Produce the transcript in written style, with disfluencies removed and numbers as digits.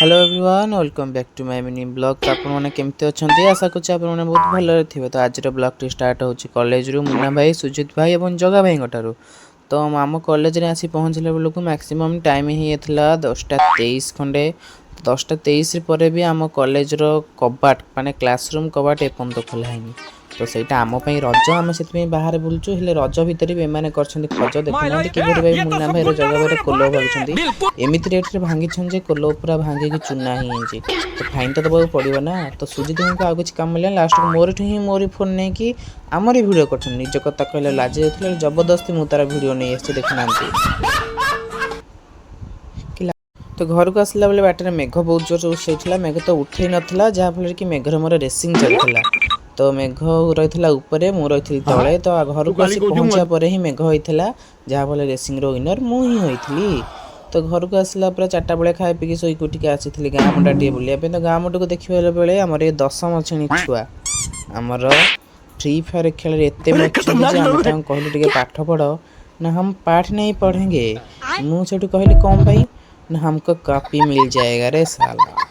Hello everyone welcome back to my mini blog. तो आपने केमती अच्छा आशा करें आपने बहुत भल थे। तो आज ब्लॉग टी स्टार्ट हो कॉलेज रू मुन्ना भाई सुजित भाई और जगा भाई ठार। तो आम कॉलेज रे आसी पहुँचला बेलू मैक्सिमम टाइम ही 10:23 खंडे। 10:23 पर भी आम कॉलेज कबाट माने क्लासरूम कबाट एपर्त खोलानी। तो सहीटा आम रज आम से बाहर बुलचु हेले रज भितर भी एम खज देखुना कि भाई मुन्ना भाई जगह भाई कोल भाई एमती रेट रे भांगी कोल पूरा भांगिकी चूना ही। तो फाइन तो दबाक पड़ो ना। तो सुजित भाई को आगे किसी काम मिला लास्ट मोर ही मोरी फोन नहीं कि आमरी भिड कर निज कथा कहले लाज जाता जबरदस्ती मुझे तार भिड नहीं आसी देखना। तो घर को आसला बेले बाटर मेघ बहुत जोर उठा मेघ तो उठे नाला जहाँफल कि मेघर मोर रेसिंग चलता। तो मेघ रही उपरे मु रही तले। तो घर को आसी पहुँचा पर ही मेघ होता जहाँफल रेसिंग विनर मुझी होती। तो घर को आसला पूरा 4टा बेले खाए पी शोक उठिक आसी गाँ मुंडा टे बुलाया। तो गाँ मुंडा को देखा बेले आम ये 10म श्रेणी छुआ आमर फ्री फायर खेल एत मचुँ कहलु पाठ पढ़ ना हम पाठ नहीं पढ़ेंगे। मुझे कहली कौन भाई ना हमको कॉपी मिल जाएगा रे साला।